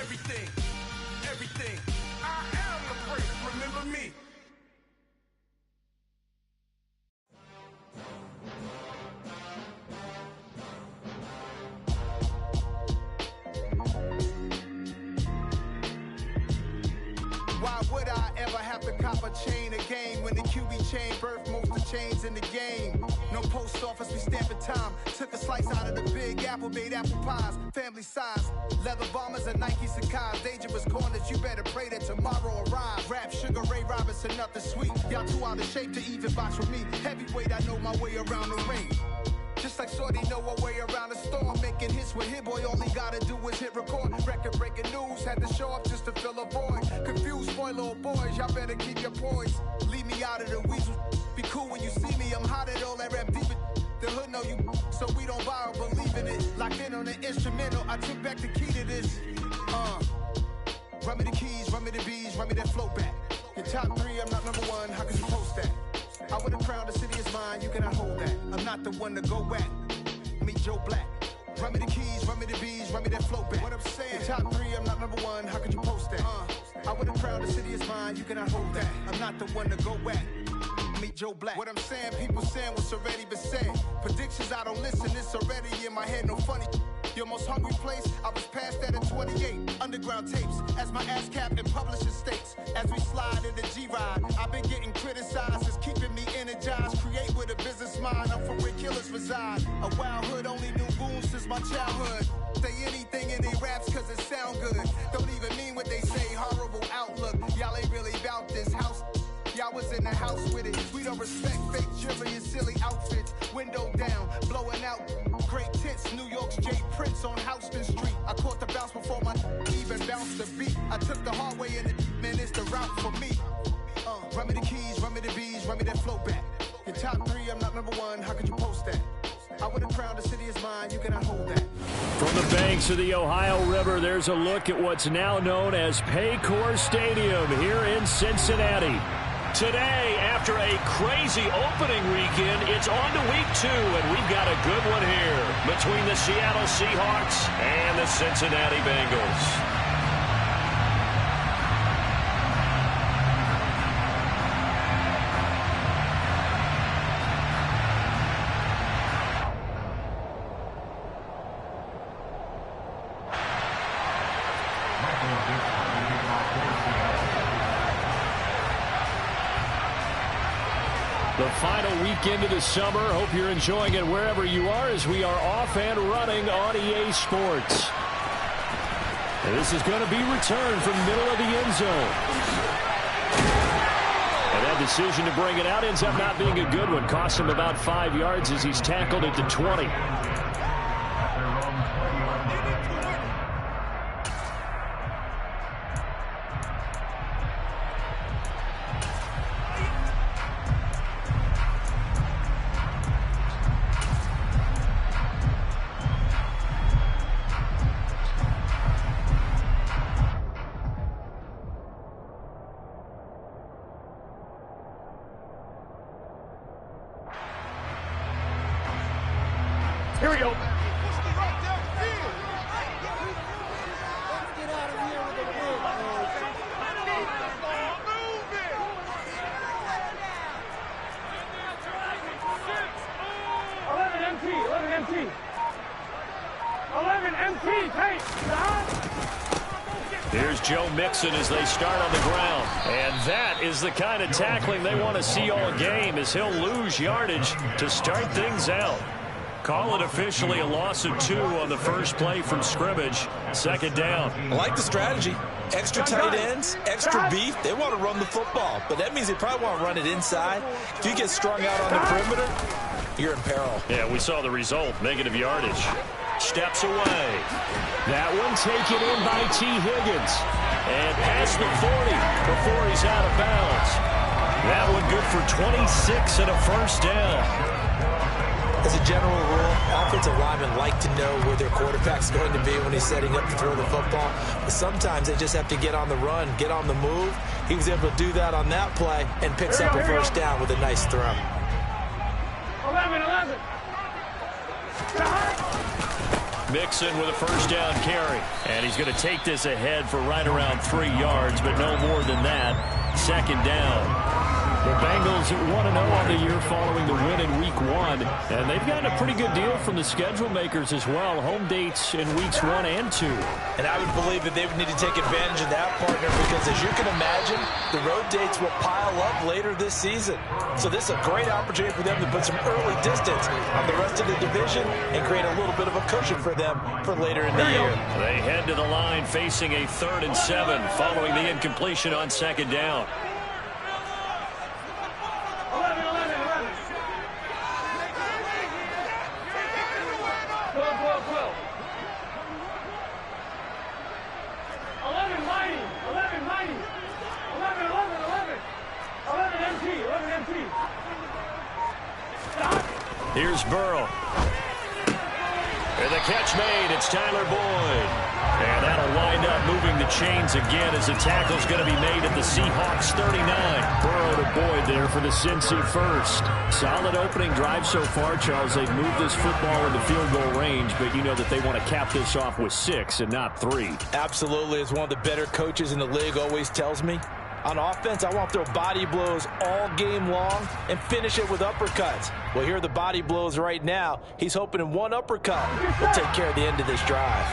everything, everything. I am the prince, remember me. Why would I ever have to cop a chain again when the QB chain birthed most of the chains in the game? No post office, we stamping time. Took a slice out of the big apple, made apple pies, family size. Leather bombers and Nike Sacai's. Dangerous corners, you better pray that tomorrow arrives. Rap, Sugar Ray Robinson, nothing sweet. Y'all too out of shape to even box with me. Heavyweight, I know my way around the ring. Just like Shorty know her way around the storm. Making hits with Hit Boy, all he gotta do is hit record. Record breaking news, had to show up just to fill a void. Confused, spoiled little boys, y'all better keep your poise. Leave me out of the weasel. Be cool when you see me, I'm hot at all that rap deep. The hood know you, so we don't borrow, believe in it. Locked in on the instrumental, I took back the key to this. Run me the keys, run me the bees, run me that flow back. Your top three, I'm not number one, how could you post that? I would've crowned the city is mine, you cannot hold that. I'm not the one to go back. Meet Joe Black. Run me the keys, run me the bees, run me that flow back. What I'm saying, your top three, I'm not number one, how could you post that? I would've crowned the city is mine, you cannot hold that. I'm not the one to go back. Meet Joe Black. What I'm saying, people saying what's already been said. Predictions, I don't listen, it's already in my head, no funny. Your most hungry place, I was past that at 28. Underground tapes, as my ass cap in publishing states. As we slide in the G-Ride, I've been getting criticized, it's keeping me energized. Create with a business mind, I'm from where killers reside. A wild hood, only knew goons since my childhood. Say anything in they raps cause it sound good. Don't even mean what they say, horrible outlook. Y'all ain't really about this house. Y'all was in the house with it. We don't respect fake jewelry and silly outfits. Window down, blowing out great tits. New York's Jay Prince on Houston Street. I caught the bounce before my even bounced the beat. I took the hard way in it, man, it's the route for me. Run me the keys, run me the bees, run me that flow back. Your top three, I'm not number one, how could you post that? I would've crowned the city is mine, you cannot hold that. From the banks of the Ohio River, there's a look at what's now known as Paycor Stadium here in Cincinnati. Today, after a crazy opening weekend, it's on to week 2, and we've got a good one here between the Seattle Seahawks and the Cincinnati Bengals. The final weekend of the summer. Hope you're enjoying it wherever you are as we are off and running on EA Sports. And this is going to be returned from the middle of the end zone. And that decision to bring it out ends up not being a good one. Costs him about 5 yards as he's tackled at the 20. Here we go. Let's get out of here with a win. 11 MT, Tate. Here's Joe Mixon as they start on the ground. And that is the kind of tackling they want to see all game, as he'll lose yardage to start things out. Call it officially a loss of 2 on the first play from scrimmage. Second down. I like the strategy. Extra tight ends, extra beef. They want to run the football, but that means they probably want to run it inside. If you get strung out on the perimeter, you're in peril. Yeah, we saw the result. Negative yardage. Steps away. That one taken in by T. Higgins. And past the 40 before he's out of bounds. That one good for 26 and a first down. As a general rule, offensive linemen like to know where their quarterback's going to be when he's setting up to throw the football. But sometimes they just have to get on the run, get on the move. He was able to do that on that play and picks up a first down with a nice throw. 11. Mixon with a first down carry. And he's going to take this ahead for right around 3 yards, but no more than that. Second down. The Bengals 1-0 on the year following the win in Week 1. And they've gotten a pretty good deal from the schedule makers as well. Home dates in Weeks 1 and 2. And I would believe that they would need to take advantage of that, partner, because as you can imagine, the road dates will pile up later this season. So this is a great opportunity for them to put some early distance on the rest of the division and create a little bit of a cushion for them for later in the year. They head to the line facing a 3rd and 7 following the incompletion on second down. Here's Burrow. And the catch made. It's Tyler Boyd. And that'll wind up moving the chains again as the tackle's going to be made at the Seahawks 39. Burrow to Boyd there for the Cincy first. Solid opening drive so far, Charles. They've moved this football into field goal range, but you know that they want to cap this off with 6 and not 3. Absolutely. As one of the better coaches in the league always tells me, on offense, I want to throw body blows all game long and finish it with uppercuts. Well, here are the body blows right now. He's hoping in one uppercut will take care of the end of this drive.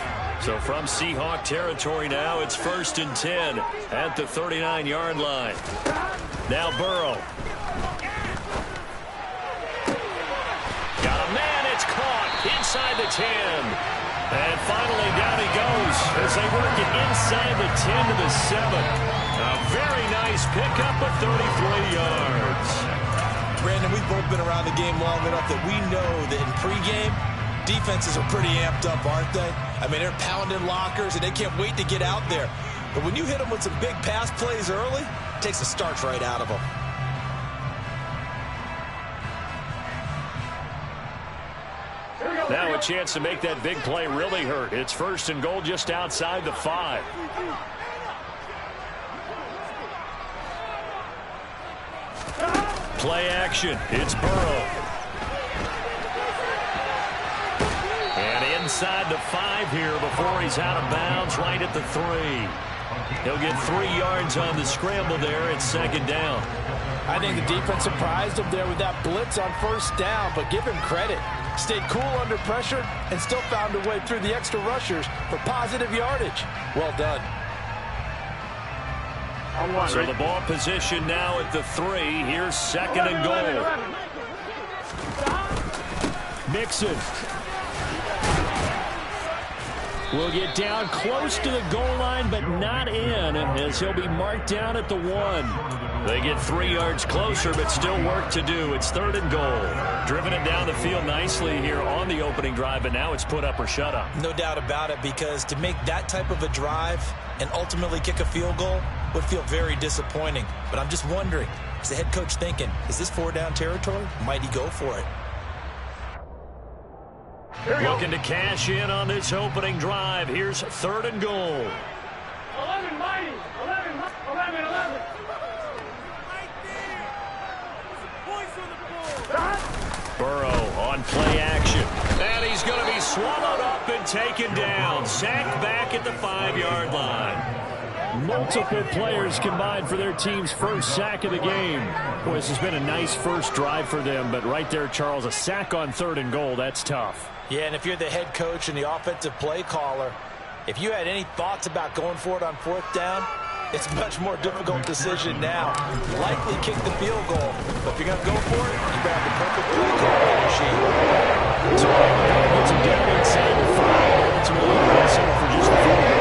So from Seahawk territory now, it's 1st and 10 at the 39-yard line. Now Burrow. Got a man, it's caught inside the 10. And finally down he goes as they work it inside the 10 to the 7. A very nice pickup of 33 yards. Brandon, we've both been around the game long enough that we know that in pregame, defenses are pretty amped up, aren't they? I mean, they're pounding lockers, and they can't wait to get out there. But when you hit them with some big pass plays early, it takes the starch right out of them. Now a chance to make that big play really hurt. It's 1st and goal just outside the 5. Play action. It's Burrow. And inside the 5 here before he's out of bounds right at the 3. He'll get 3 yards on the scramble there. It's 2nd down. I think the defense surprised him there with that blitz on 1st down, but give him credit. Stayed cool under pressure and still found a way through the extra rushers for positive yardage. Well done. So the ball position now at the 3. Here's 2nd and goal. Mixon will get down close to the goal line, but not in, as he'll be marked down at the 1. They get 3 yards closer, but still work to do. It's 3rd and goal. Driven it down the field nicely here on the opening drive, but now it's put up or shut up. No doubt about it, because to make that type of a drive and ultimately kick a field goal would feel very disappointing. But I'm just wondering, is the head coach thinking, is this 4-down territory? Might he go for it? Looking to cash in on this opening drive. Here's 3rd and goal. 11, mighty. 11. Burrow on play action. And he's going to be swallowed up and taken down. Sacked back at the 5-yard line. Multiple players combined for their team's first sack of the game. Boy, this has been a nice first drive for them, but right there, Charles, a sack on 3rd and goal, that's tough. Yeah, and if you're the head coach and the offensive play caller, if you had any thoughts about going for it on 4th down, it's a much more difficult decision now. Likely kick the field goal, but if you're going to go for it, you better have the perfect play call on your sheet. So it's a down inside the 5. It's really impressive for just a field goal.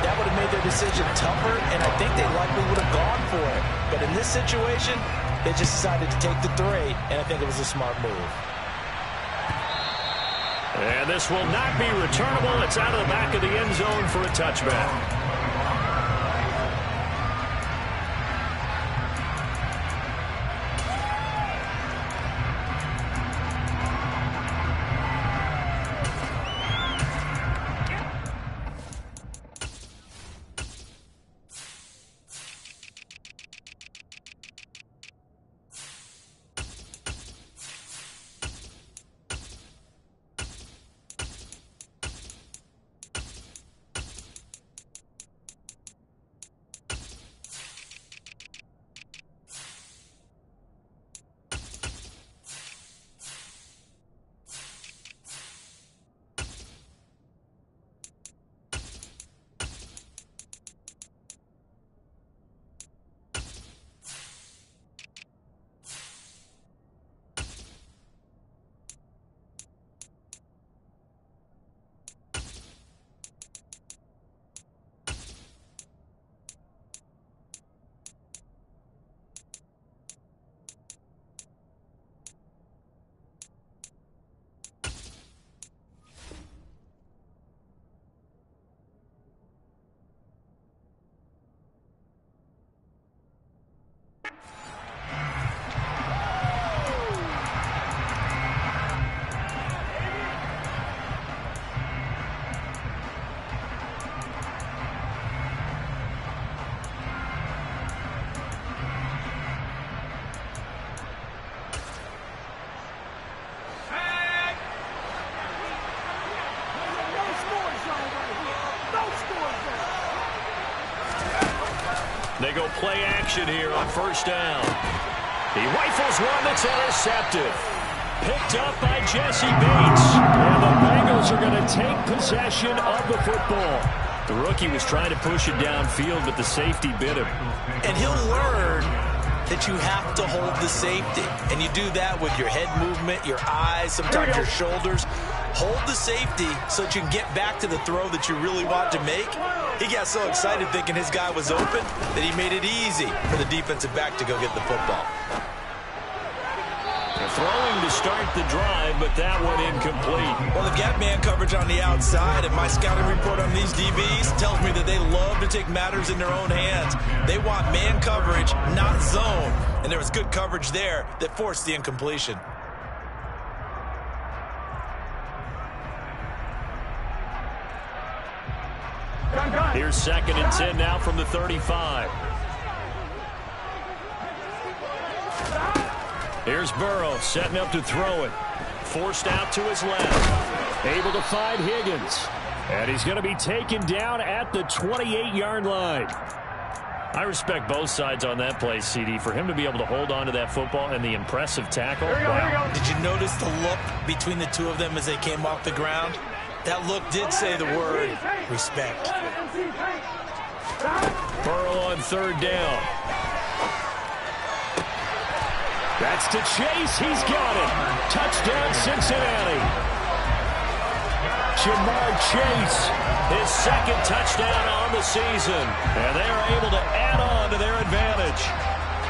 That would have made their decision tougher, and I think they likely would have gone for it. But in this situation, they just decided to take the 3, and I think it was a smart move. And this will not be returnable. It's out of the back of the end zone for a touchback. They go play action here on first down. He rifles one that's intercepted. Picked up by Jesse Bates. And the Bengals are going to take possession of the football. The rookie was trying to push it downfield, but the safety bit him. And he'll learn that you have to hold the safety. And you do that with your head movement, your eyes, sometimes your shoulders. Hold the safety so that you can get back to the throw that you really want to make. He got so excited thinking his guy was open that he made it easy for the defensive back to go get the football. Throwing to start the drive, but that one incomplete. Well, they've got man coverage on the outside, and my scouting report on these DBs tells me that they love to take matters in their own hands. They want man coverage, not zone. And there was good coverage there that forced the incompletion. Here's 2nd and 10 now from the 35. Here's Burrow setting up to throw it. Forced out to his left. Able to find Higgins. And he's going to be taken down at the 28-yard line. I respect both sides on that play, CD. For him to be able to hold on to that football and the impressive tackle. Wow. Did you notice the look between the two of them as they came off the ground? That look did say the word respect. Burrow on 3rd down. That's to Chase. He's got it. Touchdown, Cincinnati. Jamar Chase, his 2nd touchdown on the season. And they are able to add on to their advantage.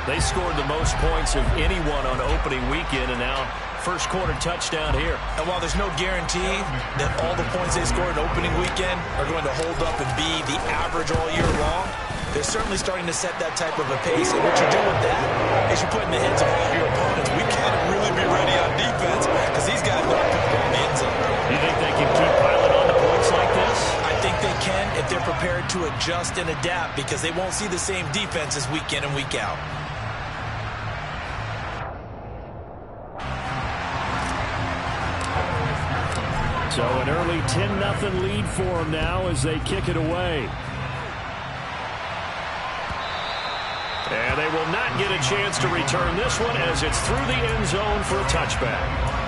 They scored the most points of anyone on opening weekend, and now first quarter touchdown here. And while there's no guarantee that all the points they scored opening weekend are going to hold up and be the average all year long, they're certainly starting to set that type of a pace. And what you do with that is you put in the heads of all of your opponents, we can't really be ready on defense because these guys don't put the ball in the end zone. You think they can keep piling on the points like this? I think they can if they're prepared to adjust and adapt, because they won't see the same defenses week in and week out. So an early 10-0 lead for them now as they kick it away. And they will not get a chance to return this one as it's through the end zone for a touchback.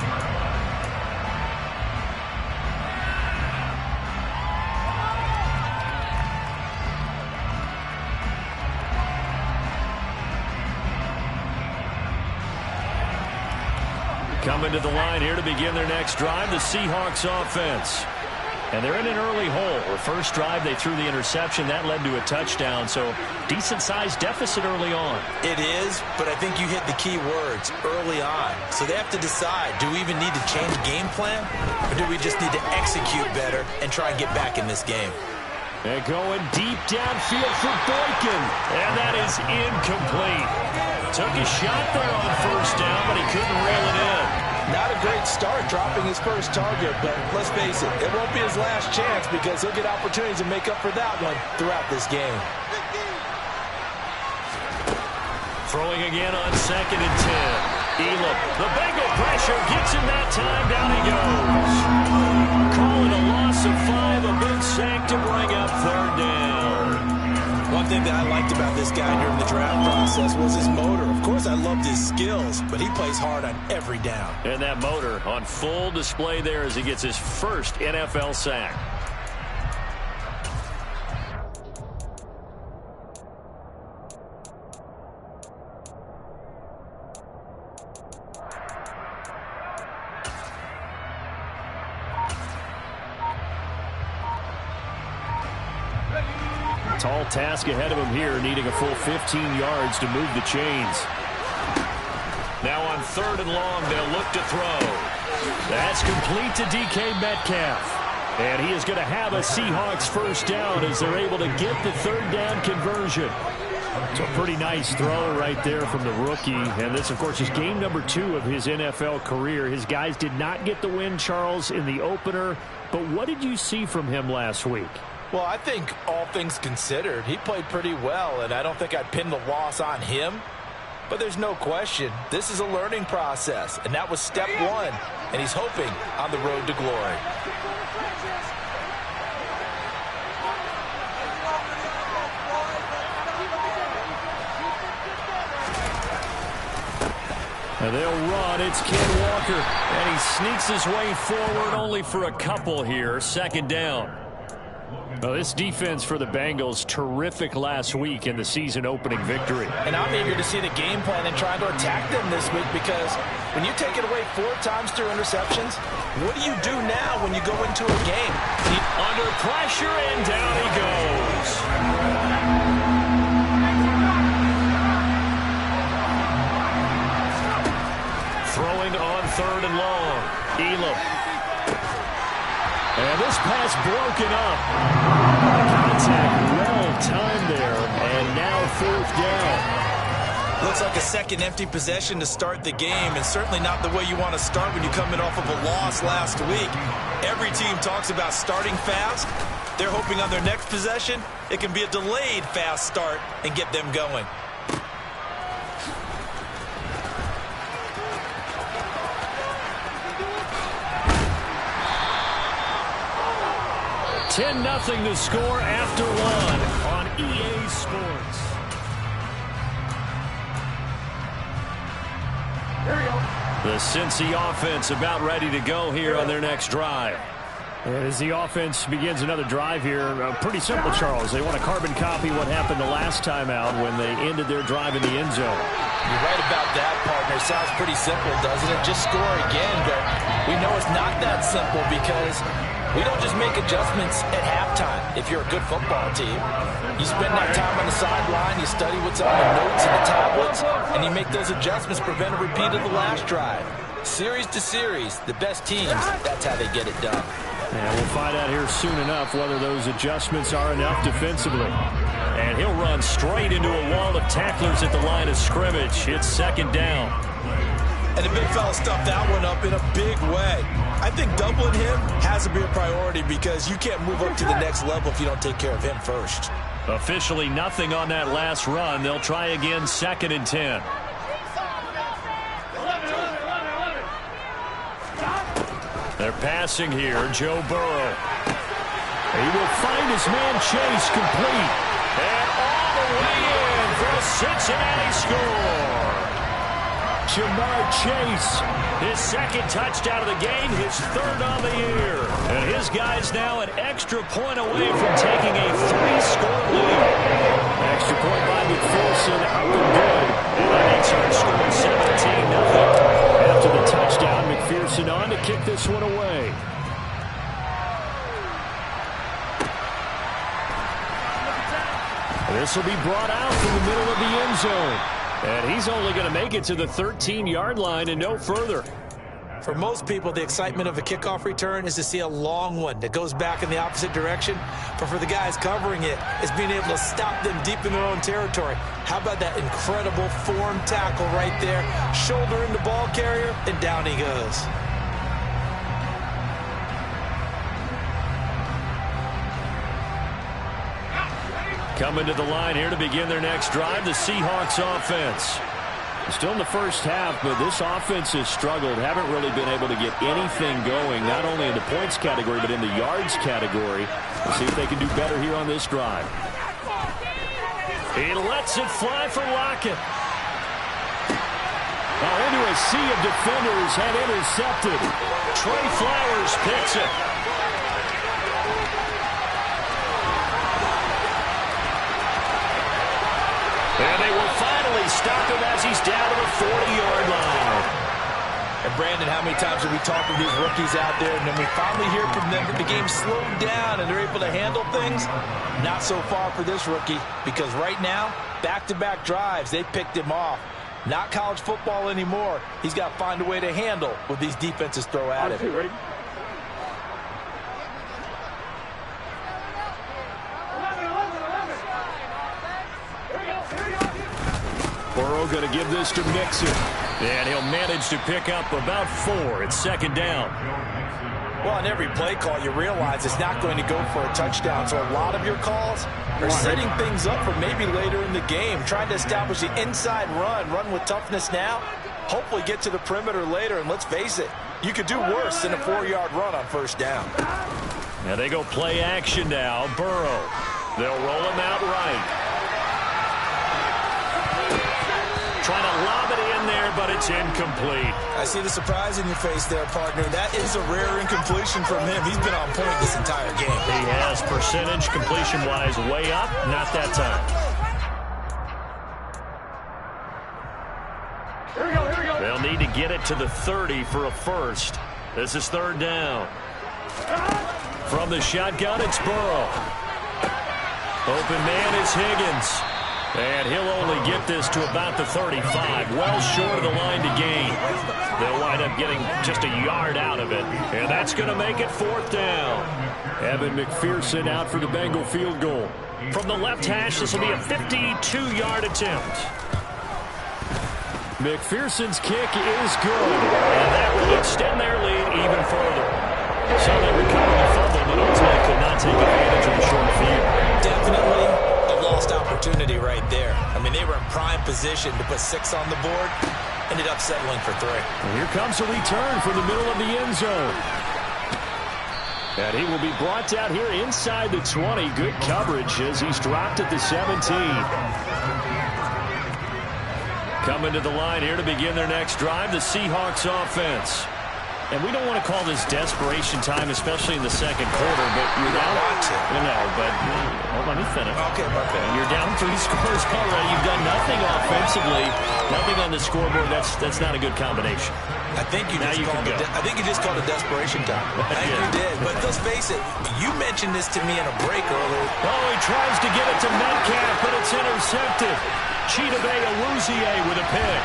Coming to the line here to begin their next drive, the Seahawks offense. And they're in an early hole. The first drive, they threw the interception. That led to a touchdown, so decent-sized deficit early on. It is, but I think you hit the key words, early on. So they have to decide, do we even need to change game plan, or do we just need to execute better and try and get back in this game? And going deep downfield for Boykin. And that is incomplete. Took a shot there on first down, but he couldn't reel it in. Not a great start dropping his first target, but let's face it won't be his last chance because he'll get opportunities to make up for that one throughout this game. Throwing again on 2nd and 10. Elam, the Bengal pressure gets him that time. Down he goes. Calling a loss of 5, a big sack to bring up 3rd down. One thing that I liked about this guy during the draft process was his motor. Of course, I loved his skills, but he plays hard on every down. And that motor on full display there as he gets his first NFL sack. Tall task ahead of him here, needing a full 15 yards to move the chains. Now on 3rd and long, they'll look to throw. That's complete to DK Metcalf. And he is going to have a Seahawks first down as they're able to get the 3rd down conversion. So a pretty nice throw right there from the rookie. And this, of course, is game number 2 of his NFL career. His guys did not get the win, Charles, in the opener. But what did you see from him last week? Well, I think all things considered, he played pretty well, and I don't think I'd pin the loss on him. But there's no question, this is a learning process, and that was step 1, and he's hoping on the road to glory. And they'll run. It's Ken Walker. And he sneaks his way forward only for a couple here. Second down. Well, this defense for the Bengals, terrific last week in the season-opening victory. And I'm eager to see the game plan and trying to attack them this week, because when you take it away 4 times through interceptions, what do you do now when you go into a game? Under pressure, and down he goes. Throwing on 3rd and long. Elam. And this pass broken up. Contact well timed there, and now 4th down. Looks like a second empty possession to start the game, and certainly not the way you want to start when you're coming off of a loss last week. Every team talks about starting fast. They're hoping on their next possession it can be a delayed fast start and get them going. 10-0 to score after 1 on EA Sports. Here we go. The Cincy offense about ready to go here on their next drive. As the offense begins another drive here, pretty simple, Charles. They want to carbon copy what happened the last time out when they ended their drive in the end zone. You're right about that, partner. Sounds pretty simple, doesn't it? Just score again, but we know it's not that simple, because we don't just make adjustments at halftime if you're a good football team. You spend that time on the sideline, you study what's on the notes and the tablets, and you make those adjustments, prevent a repeat of the last drive. Series to series, the best teams, that's how they get it done. And we'll find out here soon enough whether those adjustments are enough defensively. And he'll run straight into a wall of tacklers at the line of scrimmage. It's 2nd down. And the big fella stuffed that one up in a big way. I think doubling him has to be a priority, because you can't move up to the next level if you don't take care of him first. Officially nothing on that last run. They'll try again, 2nd and 10. 11. They're passing here. Joe Burrow. He will find his man Chase, complete. And all the way in for a Cincinnati score. Jamar Chase, his 2nd touchdown of the game, his 3rd on the year. And his guy's now an extra point away from taking a 3-score lead. Extra point by McPherson, up and good. And that makes our score 17-0. After the touchdown, McPherson on to kick this one away. This will be brought out from the middle of the end zone. And he's only going to make it to the 13-yard line and no further. For most people, the excitement of a kickoff return is to see a long one that goes back in the opposite direction. But for the guys covering it, it's being able to stop them deep in their own territory. How about that incredible form tackle right there? Shoulder in the ball carrier, and down he goes. Coming to the line here to begin their next drive, the Seahawks offense. Still in the first half, but this offense has struggled. Haven't really been able to get anything going, not only in the points category, but in the yards category. We'll see if they can do better here on this drive. He lets it fly for Lockett. Now into a sea of defenders, had intercepted. Trey Flowers picks it. And they will finally stop him as he's down to the 40-yard line. And Brandon, how many times have we talked with these rookies out there, and then we finally hear from them that the game slowed down and they're able to handle things? Not so far for this rookie, because right now, back-to-back drives, they picked him off. Not college football anymore. He's got to find a way to handle what these defenses throw at him. Ready? Burrow going to give this to Mixon. And he'll manage to pick up about 4. It's 2nd down. Well, on every play call, you realize it's not going to go for a touchdown. So a lot of your calls are setting things up for maybe later in the game, trying to establish the inside run with toughness now, hopefully get to the perimeter later. And let's face it, you could do worse than a 4-yard run on 1st down. Now they go play action now. Burrow. They'll roll him out right. Trying to lob it in there, but it's incomplete. I see the surprise in your face there, partner. That is a rare incompletion from him. He's been on point this entire game. He has percentage completion-wise way up, not that time. Here we go, here we go. They'll need to get it to the 30 for a first. This is third down. From the shotgun, it's Burrow. Open man is Higgins. And he'll only get this to about the 35, well short of the line to gain. They'll wind up getting just a yard out of it, and that's going to make it fourth down. Evan McPherson out for the Bengal field goal. From the left hash, this will be a 52-yard attempt. McPherson's kick is good, and that will extend their lead even further. So they recovered the fumble, but ultimately could not take advantage of the short field. Definitely a lost opportunity right there. I mean, they were in prime position to put 6 on the board. Ended up settling for 3. And here comes a return from the middle of the end zone. And he will be brought down here inside the 20. Good coverage as he's dropped at the 17. Coming to the line here to begin their next drive, the Seahawks offense. And we don't want to call this desperation time, especially in the second quarter, but you're down. Let me finish. Okay, my bad. You're down 3 scores already. You've done nothing offensively, nothing on the scoreboard. That's not a good combination. I think you just called it desperation time. I think you did. But let's face it, you mentioned this to me in a break earlier. Oh, he tries to get it to Metcalf, but it's intercepted. Chidobe Awuzie with a pick.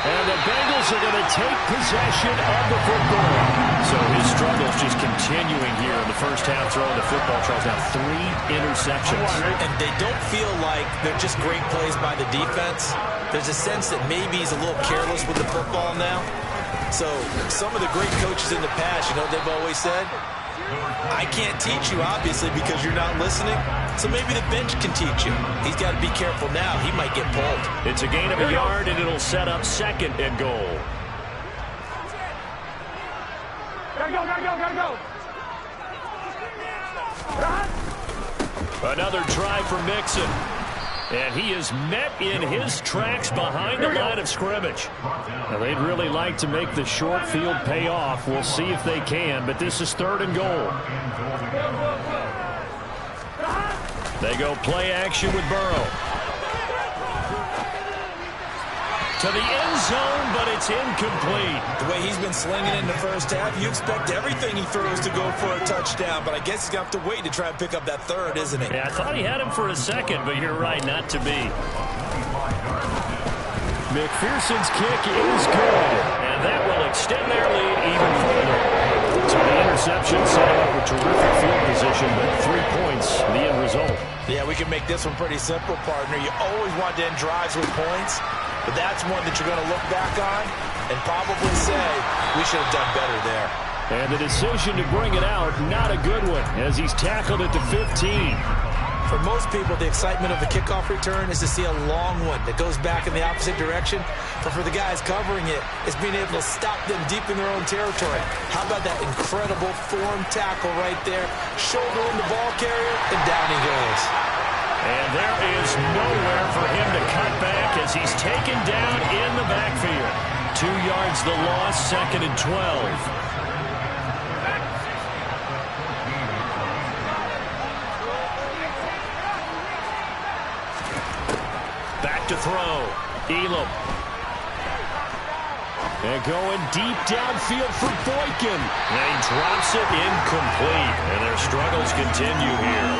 And the Bengals are going to take possession of the football. So his struggles just continuing here in the first half throwing the football. Charles now 3 interceptions. And they don't feel like they're just great plays by the defense. There's a sense that maybe he's a little careless with the football now. So some of the great coaches in the past, you know what they've always said? I can't teach you, obviously, because you're not listening. So maybe the bench can teach you. He's got to be careful now. He might get pulled. It's a gain of a yard, and it'll set up second and goal. Gotta go. Another try for Mixon. And he is met in his tracks behind the line of scrimmage. Now, they'd really like to make the short field pay off. We'll see if they can, but this is third and goal. They go play action with Burrow. To the end zone, but it's incomplete. The way he's been slinging it in the first half, you expect everything he throws to go for a touchdown, but I guess he's going to have to wait to try and pick up that third, isn't he? Yeah, I thought he had him for a second, but you're right, not to be. McPherson's kick is good, and that will extend their lead even further. So the interception set him up with terrific field position, but 3 points, the end result. Yeah, we can make this one pretty simple, partner. You always want to end drives with points. But that's one that you're going to look back on and probably say, we should have done better there. And the decision to bring it out, not a good one, as he's tackled it to 15. For most people, the excitement of the kickoff return is to see a long one that goes back in the opposite direction. But for the guys covering it, it's being able to stop them deep in their own territory. How about that incredible form tackle right there? Shoulder in the ball carrier, and down he goes. And there is nowhere for him to cut back as he's taken down in the backfield. 2 yards the loss, second and 12. Back to throw. Elam. And going deep downfield for Boykin. And he drops it incomplete. And their struggles continue here.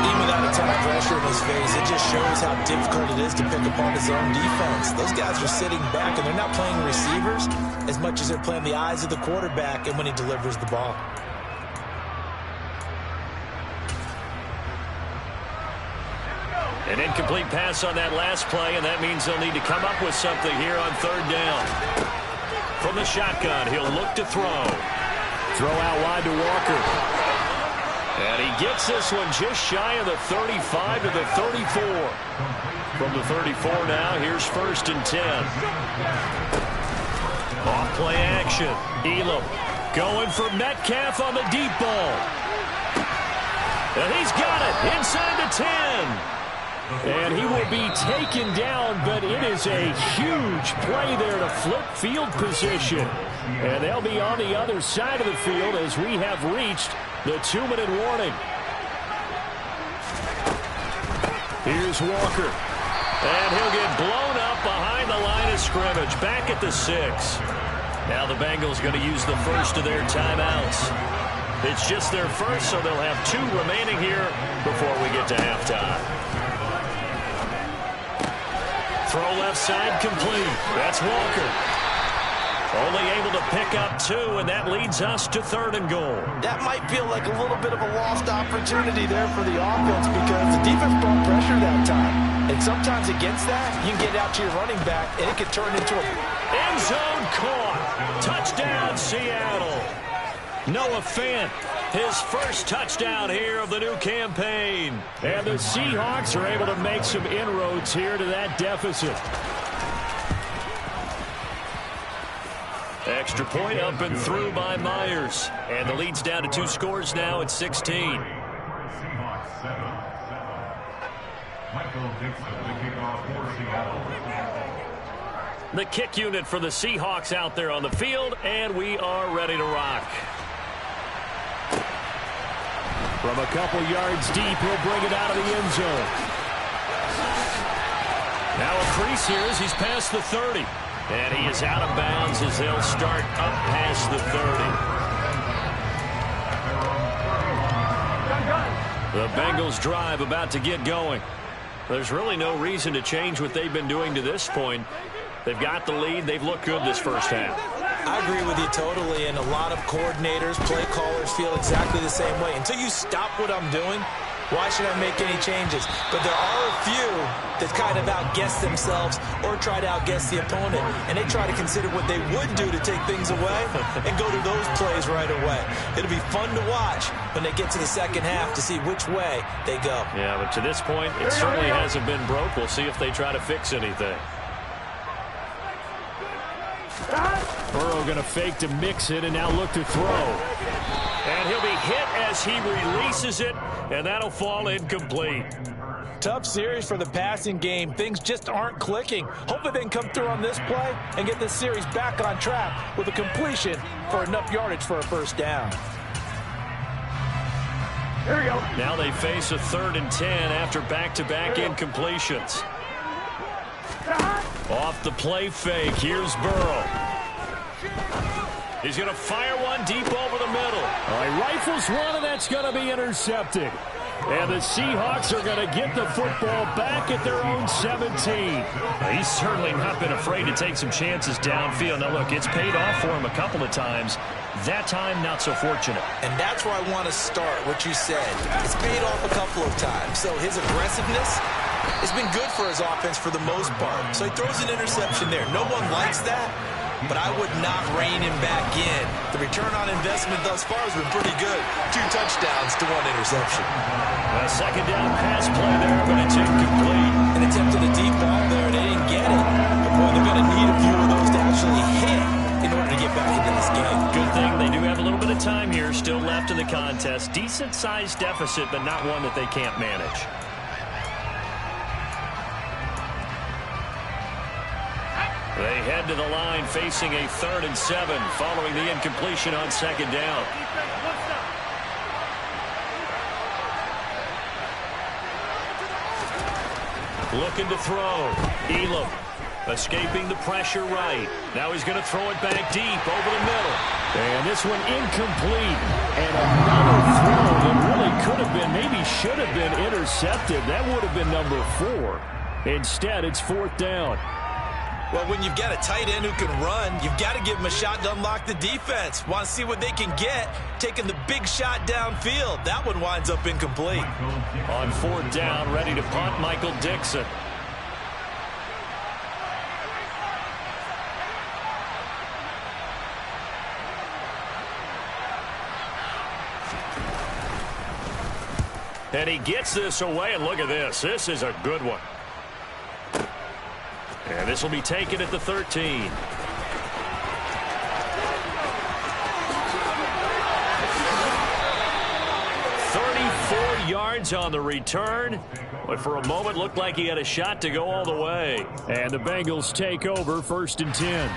Even without a ton of pressure in his face, it just shows how difficult it is to pick apart his own defense. Those guys are sitting back, and they're not playing receivers as much as they're playing the eyes of the quarterback and when he delivers the ball. An incomplete pass on that last play, and that means they'll need to come up with something here on third down. From the shotgun, he'll look to throw. Throw out wide to Walker. And he gets this one just shy of the 35 to the 34. From the 34 now, here's first and 10. Off play action. Elam going for Metcalf on the deep ball. And he's got it inside the 10. And he will be taken down, but it is a huge play there to flip field position. And they'll be on the other side of the field as we have reached the 2-minute warning. Here's Walker. And he'll get blown up behind the line of scrimmage, back at the 6. Now the Bengals going to use the first of their timeouts. It's just their first, so they'll have 2 remaining here before we get to halftime. Throw left side complete. That's Walker. Only able to pick up 2, and that leads us to 3rd and goal. That might feel like a little bit of a lost opportunity there for the offense because the defense brought pressure that time. And sometimes against that, you can get out to your running back, and it can turn into a end zone caught. Touchdown, Seattle. Noah Fant, his first touchdown here of the new campaign. And the Seahawks are able to make some inroads here to that deficit. Extra point up and through by Myers. And the lead's down to 2 scores now at 16. The kick unit for the Seahawks out there on the field, and we are ready to rock. From a couple yards deep, he'll bring it out of the end zone. Now a crease here as he's past the 30. And he is out of bounds as they'll start up past the 30. The Bengals drive about to get going. There's really no reason to change what they've been doing to this point. They've got the lead. They've looked good this first half. I agree with you totally, and a lot of coordinators, play callers feel exactly the same way. Until you stop what I'm doing, why should I make any changes? But there are a few that kind of outguess themselves or try to outguess the opponent, and they try to consider what they would do to take things away and go to those plays right away. It'll be fun to watch when they get to the second half to see which way they go. Yeah, but to this point, it certainly hasn't been broke. We'll see if they try to fix anything. Burrow going to fake to mix it and now look to throw. And he'll be hit as he releases it, and that'll fall incomplete. Tough series for the passing game. Things just aren't clicking. Hopefully they can come through on this play and get this series back on track with a completion for enough yardage for a first down. Here we go. Now they face a 3rd and 10 after back-to-back incompletions. Off the play fake, here's Burrow. He's going to fire one deep over the middle. He rifles one, and that's going to be intercepted. And the Seahawks are going to get the football back at their own 17. He's certainly not been afraid to take some chances downfield. Now, look, it's paid off for him a couple of times. That time, not so fortunate. And that's where I want to start, what you said. It's paid off a couple of times. So his aggressiveness has been good for his offense for the most part. So he throws an interception there. No one likes that, but I would not rein him back in. The return on investment thus far has been pretty good. 2 touchdowns to 1 interception. A second down pass play there, but it's incomplete. An attempt at a deep ball there, and they didn't get it. But boy, they're going to need a few of those to actually hit in order to get back into this game. Good thing they do have a little bit of time here still left in the contest. Decent-sized deficit, but not one that they can't manage. They head to the line facing a 3rd and 7 following the incompletion on second down. Looking to throw. Elam escaping the pressure right. Now he's going to throw it back deep over the middle. And this one incomplete. And another throw that really could have been, maybe should have been intercepted. That would have been number 4. Instead, it's 4th down. Well, when you've got a tight end who can run, you've got to give him a shot to unlock the defense. Want to see what they can get, taking the big shot downfield. That one winds up incomplete. On 4th down, ready to punt, Michael Dixon. And he gets this away, and look at this. This is a good one. And this will be taken at the 13. 34 yards on the return, but for a moment looked like he had a shot to go all the way. And the Bengals take over 1st and 10.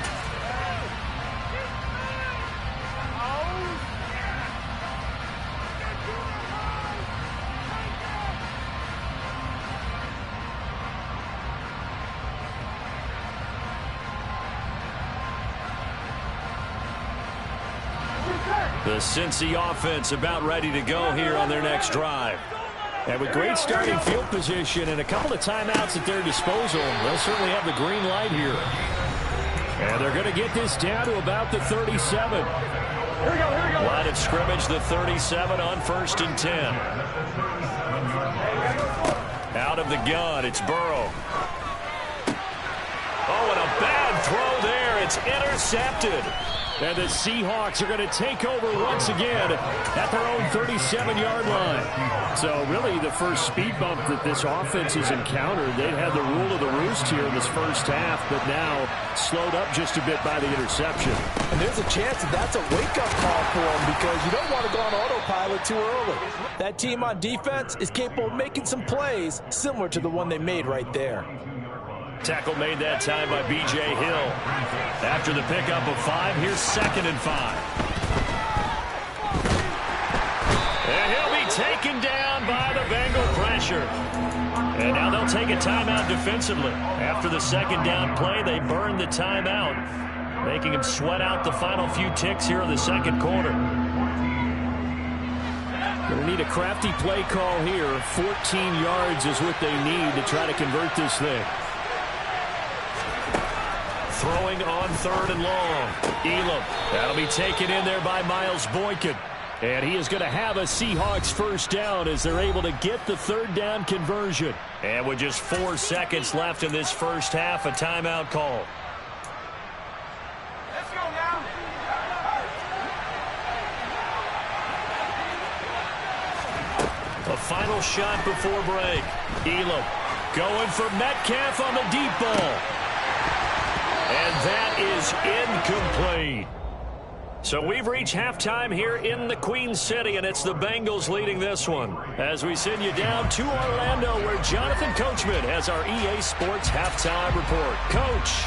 The Cincy offense about ready to go here on their next drive. And with great starting field position and a couple of timeouts at their disposal, they'll certainly have the green light here. And they're going to get this down to about the 37. Here we go. Line of scrimmage, the 37 on 1st and 10. Out of the gun, it's Burrow. Oh, and a bad throw there. It's intercepted. And the Seahawks are going to take over once again at their own 37-yard line. So really the first speed bump that this offense has encountered. They'd had the rule of the roost here in this first half, but now slowed up just a bit by the interception. And there's a chance that that's a wake-up call for them because you don't want to go on autopilot too early. That team on defense is capable of making some plays similar to the one they made right there. Tackle made that time by B.J. Hill. After the pickup of 5, here's 2nd and 5. And he'll be taken down by the Bengal pressure. And now they'll take a timeout defensively. After the 2nd down play, they burn the timeout, making him sweat out the final few ticks here in the 2nd quarter. Going to need a crafty play call here. 14 yards is what they need to try to convert this thing. Throwing on 3rd and long. Elam. That'll be taken in there by Miles Boykin. And he is going to have a Seahawks 1st down as they're able to get the 3rd down conversion. And with just 4 seconds left in this first half, a timeout call. Let's go now. A final shot before break. Elam going for Metcalf on the deep ball. And that is incomplete. So we've reached halftime here in the Queen City, and it's the Bengals leading this one. As we send you down to Orlando, where Jonathan Coachman has our EA Sports halftime report. Coach.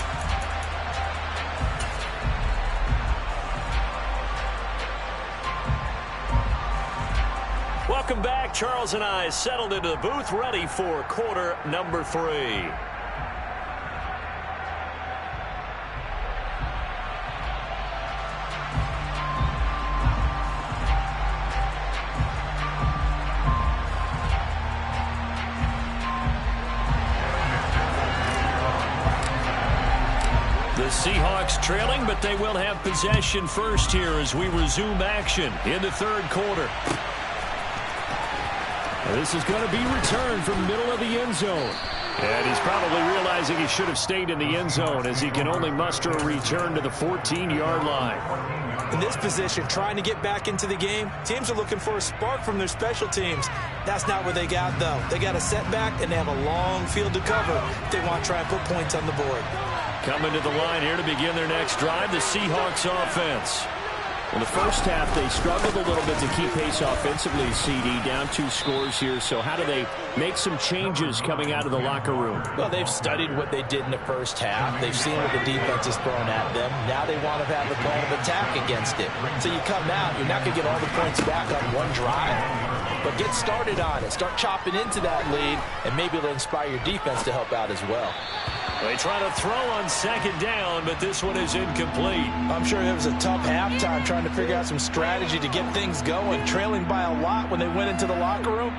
Welcome back. Charles and I settled into the booth, ready for quarter number 3. The Seahawks trailing, but they will have possession first here as we resume action in the 3rd quarter. This is going to be returned from the middle of the end zone. And he's probably realizing he should have stayed in the end zone as he can only muster a return to the 14-yard line. In this position, trying to get back into the game, teams are looking for a spark from their special teams. That's not what they got, though. They got a setback, and they have a long field to cover if they want to try and put points on the board. Coming to the line here to begin their next drive, the Seahawks offense. In the first half, they struggled a little bit to keep pace offensively, CD, down 2 scores here. So how do they make some changes coming out of the locker room? Well, they've studied what they did in the first half. They've seen what the defense has thrown at them. Now they want to have a plan of attack against it. So you come out, you're not going to get all the points back on one drive. But get started on it. Start chopping into that lead, and maybe it'll inspire your defense to help out as well. They try to throw on 2nd down, but this one is incomplete. I'm sure it was a tough halftime trying to figure out some strategy to get things going, trailing by a lot when they went into the locker room.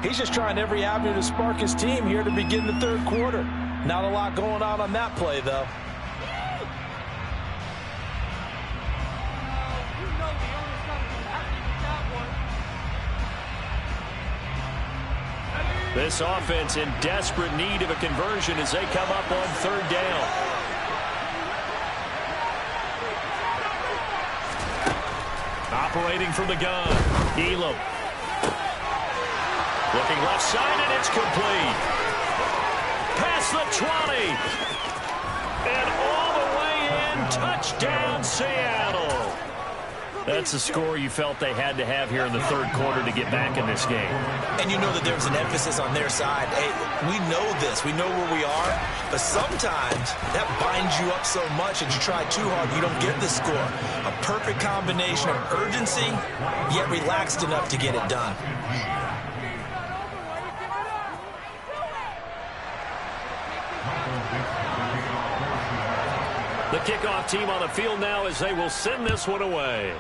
He's just trying every avenue to spark his team here to begin the 3rd quarter. Not a lot going on that play, though. This offense in desperate need of a conversion as they come up on 3rd down. Operating from the gun, Elam. Looking left side, and it's complete. Past the 20. And all the way in, touchdown Seattle. That's the score you felt they had to have here in the third quarter to get back in this game. And you know that there's an emphasis on their side. Hey, we know this. We know where we are. But sometimes that binds you up so much that you try too hard, you don't get the score. A perfect combination of urgency, yet relaxed enough to get it done. The kickoff team on the field now as they will send this one away.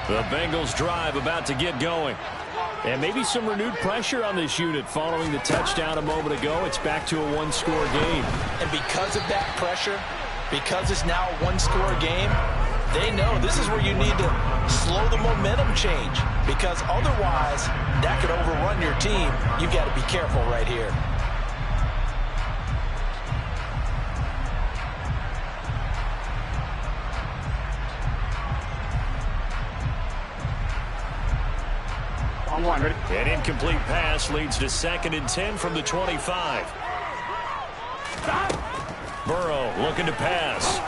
The Bengals drive about to get going. And maybe some renewed pressure on this unit following the touchdown a moment ago. It's back to a one-score game. And because of that pressure, because it's now a one-score game, they know this is where you need to slow the momentum change. Because otherwise, that could overrun your team. You've got to be careful right here. An incomplete pass leads to 2nd and 10 from the 25. Burrow looking to pass.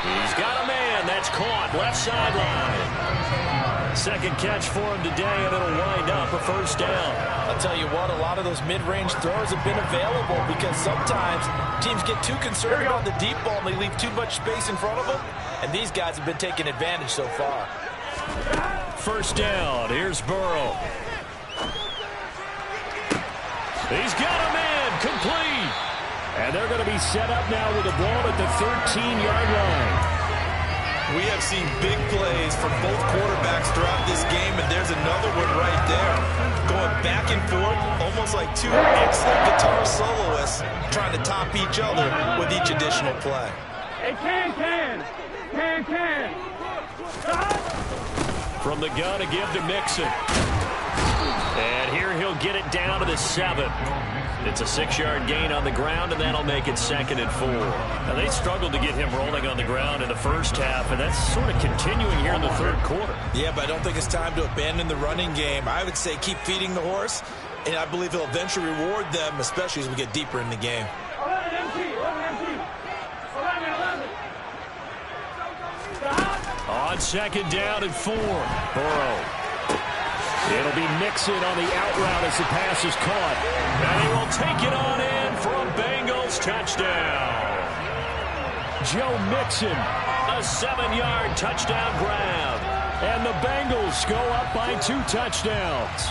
He's got a man. That's caught. Left sideline. Second catch for him today, and it'll wind up a first down. I'll tell you what, a lot of those mid-range throws have been available because sometimes teams get too concerned about the deep ball and they leave too much space in front of them, and these guys have been taking advantage so far. First down. Here's Burrow. He's got a man. Complete. And they're going to be set up now with the ball at the 13-yard line. We have seen big plays from both quarterbacks throughout this game, and there's another one right there. Going back and forth, almost like two excellent guitar soloists trying to top each other with each additional play. Hey, can. From the gun, a give to Mixon. And here he'll get it down to the 7. It's a 6-yard gain on the ground, and that'll make it 2nd and 4. Now, they struggled to get him rolling on the ground in the first half, and that's sort of continuing here in the third quarter. Yeah, but I don't think it's time to abandon the running game. I would say keep feeding the horse, and I believe he'll eventually reward them, especially as we get deeper in the game. On 2nd down and 4. Burrow. It'll be Mixon on the out route as the pass is caught. And he will take it on in for a Bengals touchdown. Joe Mixon, a 7-yard touchdown grab. And the Bengals go up by 2 touchdowns.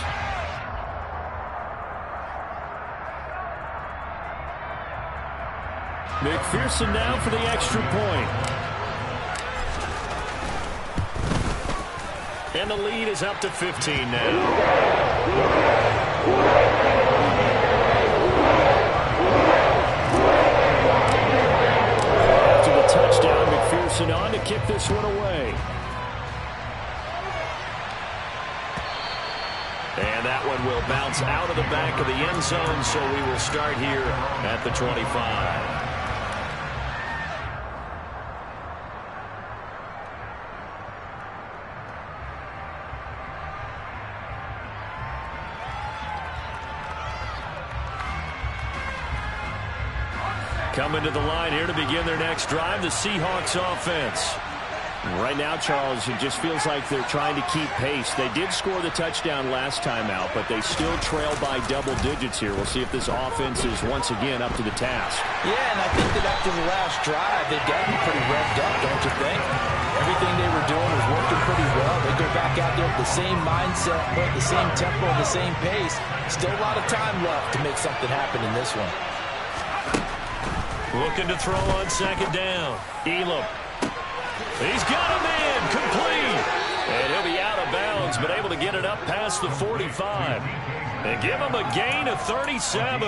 McPherson now for the extra point. And the lead is up to 15 now. After the touchdown, McPherson on to kick this one away. And that one will bounce out of the back of the end zone, so we will start here at the 25. Coming to the line here to begin their next drive, the Seahawks offense. Right now, Charles, it just feels like they're trying to keep pace. They did score the touchdown last time out, but they still trail by double digits here. We'll see if this offense is once again up to the task. Yeah, and I think that after the last drive, they've gotten pretty revved up, don't you think? Everything they were doing was working pretty well. They go back out there with the same mindset, the same tempo, the same pace. Still a lot of time left to make something happen in this one. Looking to throw on 2nd down. Elam. He's got a man. Complete. And he'll be out of bounds, but able to get it up past the 45. And give him a gain of 37.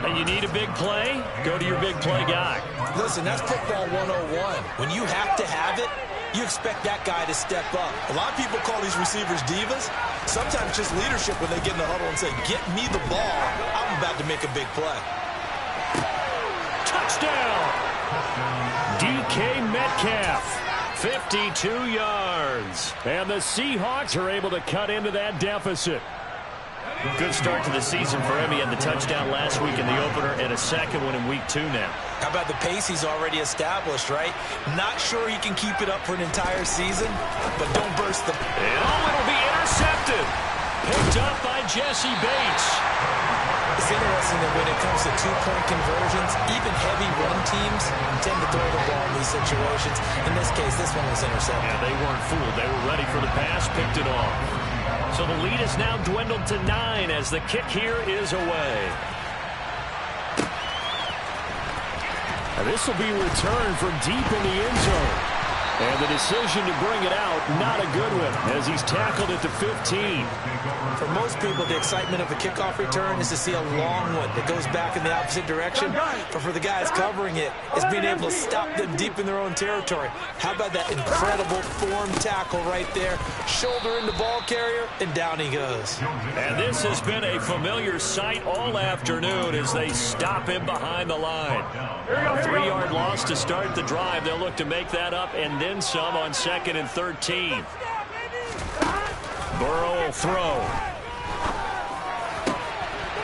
And you need a big play? Go to your big play guy. Listen, that's football 101. When you have to have it, you expect that guy to step up. A lot of people call these receivers divas. Sometimes just leadership when they get in the huddle and say, get me the ball. I'm about to make a big play. Touchdown! DK Metcalf, 52 yards. And the Seahawks are able to cut into that deficit. Good start to the season for him. He had the touchdown last week in the opener and a second one in week 2 now. How about the pace he's already established, right? Not sure he can keep it up for an entire season, but don't burst the... And it'll be intercepted. Picked up by Jesse Bates. It's interesting that when it comes to two-point conversions, even heavy run teams tend to throw the ball in these situations. In this case, this one was intercepted. Yeah, they weren't fooled. They were ready for the pass, picked it off. So the lead is now dwindled to 9 as the kick here is away. And this will be returned from deep in the end zone. And the decision to bring it out, not a good one, as he's tackled at the 15. For most people, the excitement of a kickoff return is to see a long one that goes back in the opposite direction. But for the guys covering it, it's being able to stop them deep in their own territory. How about that incredible form tackle right there? Shoulder in the ball carrier, and down he goes. And this has been a familiar sight all afternoon as they stop him behind the line. 3-yard loss to start the drive. They'll look to make that up and then some on 2nd and 13. Burrow will throw.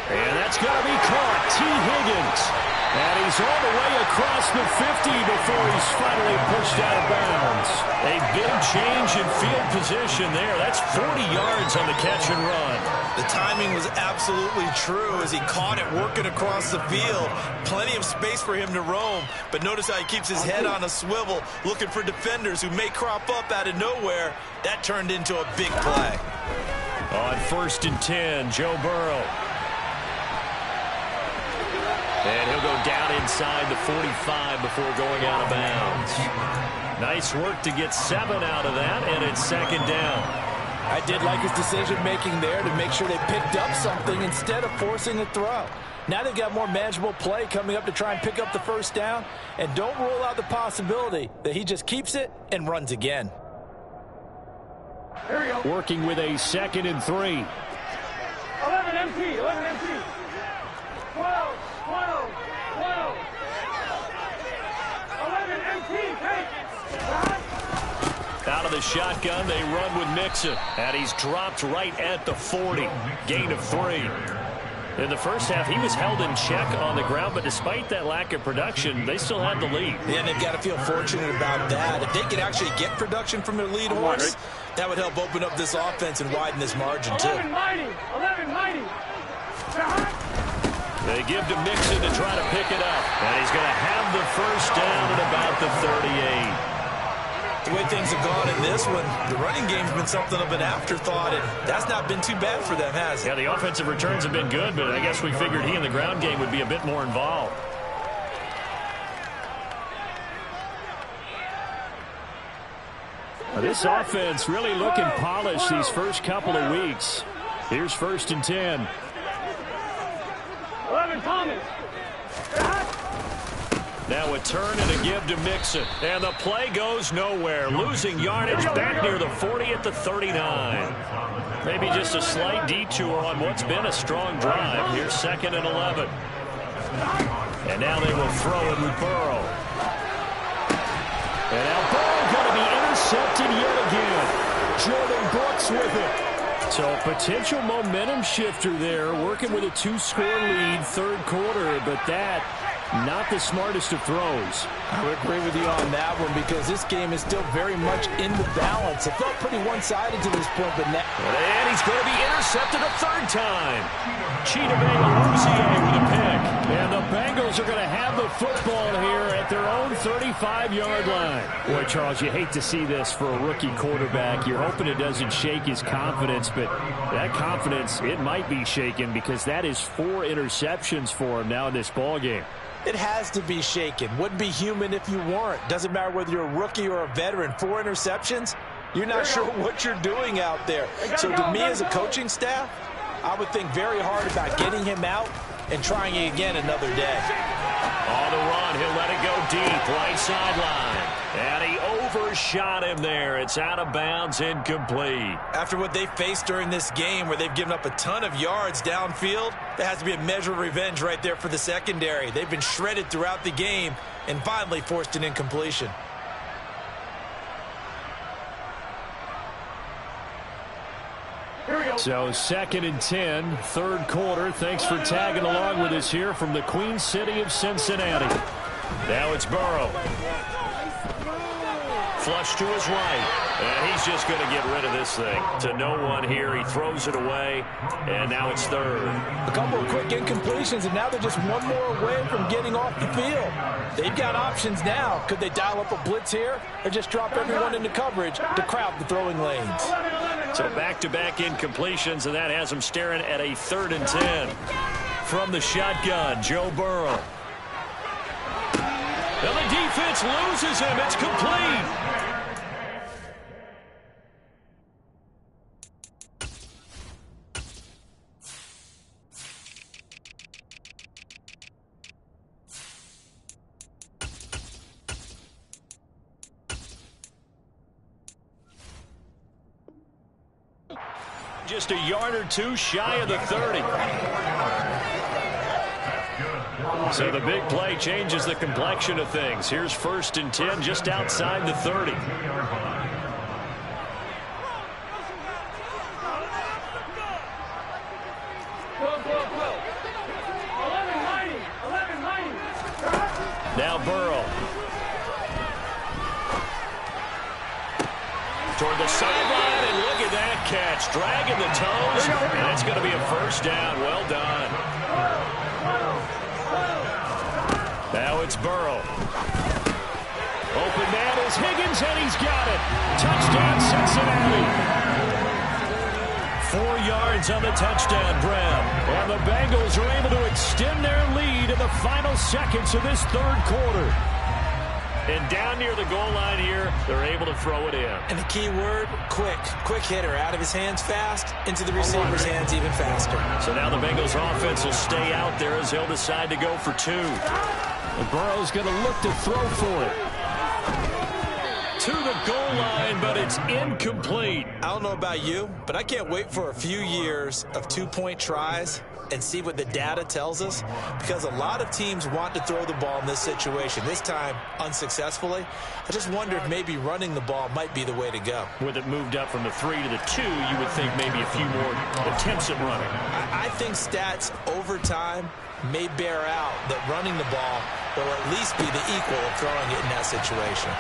And that's going to be caught. T. Higgins. And he's all the way across the 50 before he's finally pushed out of bounds. A big change in field position there. That's 40 yards on the catch and run. The timing was absolutely true as he caught it working across the field. Plenty of space for him to roam. But notice how he keeps his head on a swivel, looking for defenders who may crop up out of nowhere. That turned into a big play. On 1st and 10, Joe Burrow. And he'll go down inside the 45 before going out of bounds. Nice work to get 7 out of that, and it's 2nd down. I did like his decision-making there to make sure they picked up something instead of forcing a throw. Now they've got more manageable play coming up to try and pick up the 1st down, and don't rule out the possibility that he just keeps it and runs again. Working with a 2nd and 3. 11 empty, 11 empty. 12, 12, 12. 11 empty, take. Out of the shotgun, they run with Mixon. And he's dropped right at the 40. Gain of 3. In the first half, he was held in check on the ground, but despite that lack of production, they still had the lead. Yeah, and they've got to feel fortunate about that. If they could actually get production from their lead horse, that would help open up this offense and widen this margin, too. 11 mighty, 11 mighty. They give to Mixon to try to pick it up. And he's going to have the 1st down at about the 38. The way things have gone in this one, the running game's been something of an afterthought, and that's not been too bad for them, has it? Yeah, the offensive returns have been good, but I guess we figured he in the ground game would be a bit more involved. Now, this offense really looking polished these first couple of weeks. Here's 1st and 10. 11 Thomas. Now a turn and a give to Mixon. And the play goes nowhere. Losing yardage back near the 40 at the 39. Maybe just a slight detour on what's been a strong drive. Here's 2nd and 11. And now they will throw it with Burrow. And now Burrow going to be intercepted yet again. Jordan Brooks with it. So potential momentum shifter there, working with a 2-score lead, 3rd quarter, but that not the smartest of throws. I would agree with you on that one because this game is still very much in the balance. It felt pretty one-sided to this point, but now... And he's going to be intercepted a 3rd time. Chidobe Awuzie with a pick. And the Bengals are going to have the football here at their own 35-yard line. Boy, Charles, you hate to see this for a rookie quarterback. You're hoping it doesn't shake his confidence, but that confidence, it might be shaken because that is 4 interceptions for him now in this ballgame. It has to be shaken. Wouldn't be human if you weren't. Doesn't matter whether you're a rookie or a veteran. 4 interceptions, you're not sure what you're doing out there. So to me as a coaching staff, I would think very hard about getting him out and trying it again another day. On the run, he'll let it go deep, right sideline. And he overshot him there. It's out of bounds, incomplete. After what they faced during this game where they've given up a ton of yards downfield, there has to be a measure of revenge right there for the secondary. They've been shredded throughout the game and finally forced an incompletion. So 2nd and 10, third quarter. Thanks for tagging along with us here from the Queen City of Cincinnati. Now it's Burrow. Flush to his right. And he's just going to get rid of this thing. To no one here. He throws it away. And now it's third. A couple of quick incompletions, and now they're just one more away from getting off the field. They've got options now. Could they dial up a blitz here or just drop everyone into coverage to crowd the throwing lanes? So back-to-back incompletions, and that has them staring at a 3rd and 10. From the shotgun, Joe Burrow. And the defense loses him. It's complete. Just a yard or two shy of the 30. So the big play changes the complexion of things. Here's 1st and 10 just outside the 30. Now Burrow. Toward the sideline, and look at that catch. Dragging the toes, and it's going to be a 1st down. Well done. Now it's Burrow. Open man is Higgins, and he's got it. Touchdown, Cincinnati. 4 yards on the touchdown grab. And the Bengals are able to extend their lead in the final seconds of this 3rd quarter. And down near the goal line here, they're able to throw it in. And the key word, quick. Quick hitter. Out of his hands fast, into the receiver's hands even faster. So now the Bengals offense will stay out there as they'll decide to go for 2. And Burrow's going to look to throw for it. To the goal line, but it's incomplete. I don't know about you, but I can't wait for a few years of 2-point tries and see what the data tells us, because a lot of teams want to throw the ball in this situation. This time, unsuccessfully. I just wonder if maybe running the ball might be the way to go. With it moved up from the 3 to the 2, you would think maybe a few more attempts at running. I think stats over time may bear out that running the ball will at least be the equal of throwing it in that situation.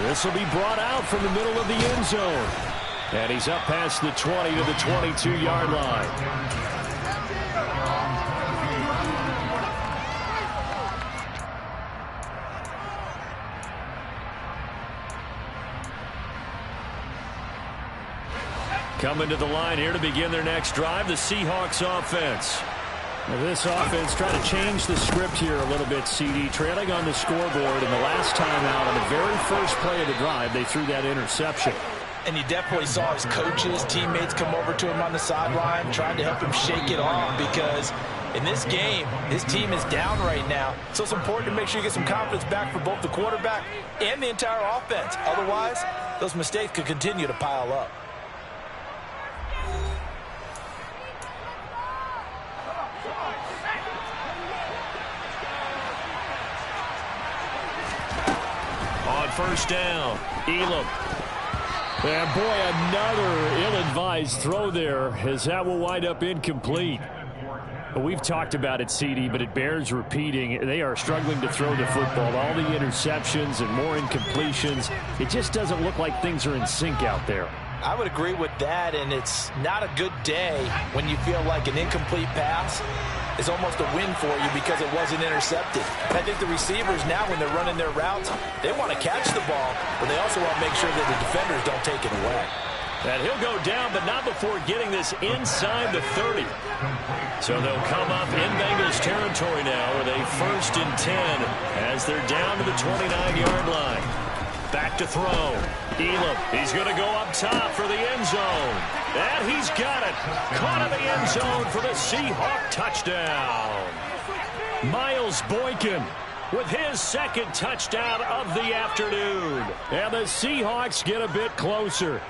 This will be brought out from the middle of the end zone. And he's up past the 20 to the 22-yard line. Coming to the line here to begin their next drive, the Seahawks offense. Now this offense trying to change the script here a little bit, CD. Trailing on the scoreboard, and the last time out on the very first play of the drive, they threw that interception. And you definitely saw his coaches, teammates come over to him on the sideline, trying to help him shake it off, because in this game, his team is down right now. So it's important to make sure you get some confidence back for both the quarterback and the entire offense. Otherwise, those mistakes could continue to pile up. On 1st down, Elam. And boy, another ill-advised throw there, as that will wind up incomplete. We've talked about it, CD, but it bears repeating. They are struggling to throw the football. All the interceptions and more incompletions. It just doesn't look like things are in sync out there. I would agree with that, and it's not a good day when you feel like an incomplete pass is almost a win for you because it wasn't intercepted. I think the receivers now, when they're running their routes, they want to catch the ball, but they also want to make sure that the defenders don't take it away. And he'll go down, but not before getting this inside the 30. So they'll come up in Bengals territory now with a 1st and 10 as they're down to the 29-yard line. Back to throw. Elam, he's going to go up top for the end zone. And he's got it. Caught in the end zone for the Seahawk touchdown. Miles Boykin with his second touchdown of the afternoon. And the Seahawks get a bit closer.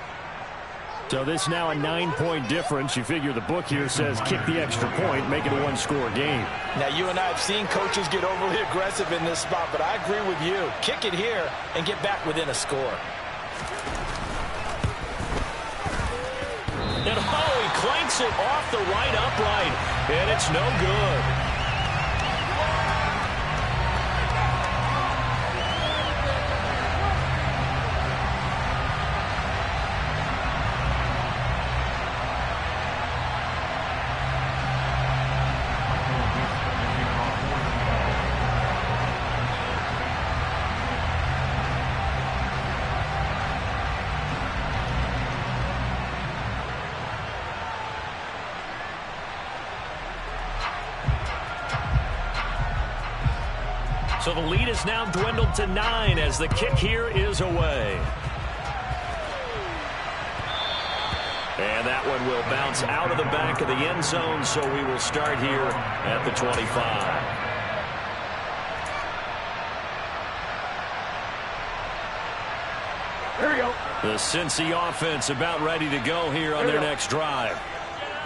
So this now a 9-point difference. You figure the book here says kick the extra point, make it a one-score game. Now, you and I have seen coaches get overly aggressive in this spot, but I agree with you. Kick it here and get back within a score. And he clanks it off the right upright, and it's no good. So the lead is now dwindled to 9 as the kick here is away. And that one will bounce out of the back of the end zone, so we will start here at the 25. Here we go. The Cincy offense about ready to go here on their next drive.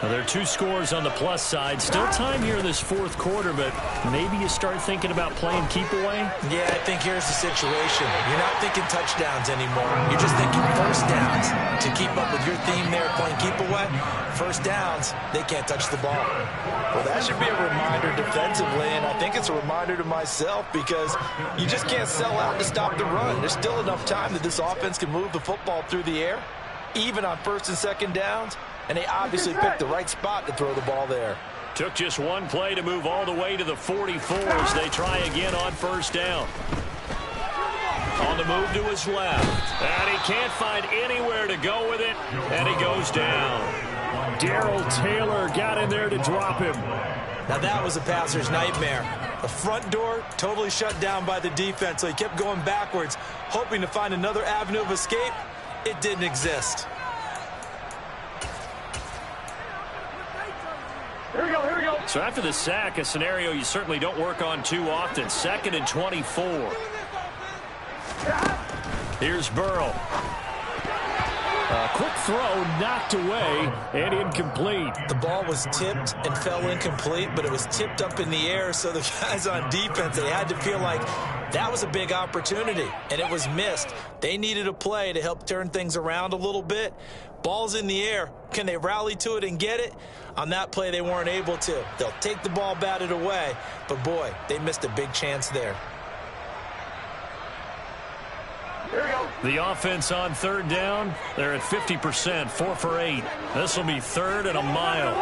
Now, there are 2 scores on the plus side. Still time here in this fourth quarter, but maybe you start thinking about playing keep away? Yeah, I think here's the situation. You're not thinking touchdowns anymore. You're just thinking first downs. To keep up with your theme there, playing keep away, first downs, they can't touch the ball. Well, that should be a reminder defensively, and I think it's a reminder to myself because you just can't sell out to stop the run. There's still enough time that this offense can move the football through the air, even on first and second downs. And they obviously picked the right spot to throw the ball there. Took just one play to move all the way to the 44 as they try again on first down. On the move to his left. And he can't find anywhere to go with it. And he goes down. Darrell Taylor got in there to drop him. Now that was a passer's nightmare. The front door totally shut down by the defense, so he kept going backwards, hoping to find another avenue of escape. It didn't exist. Here we go, here we go. So after the sack, a scenario you certainly don't work on too often. 2nd and 24. Here's Burrow. A quick throw knocked away and incomplete. The ball was tipped and fell incomplete, but it was tipped up in the air, so the guys on defense, they had to feel like that was a big opportunity, and it was missed. They needed a play to help turn things around a little bit. Ball's in the air. Can they rally to it and get it? On that play, they weren't able to. They'll take the ball batted away, but boy, they missed a big chance there. Here we go. The offense on third down, they're at 50%, 4 for 8. This will be 3rd and a mile.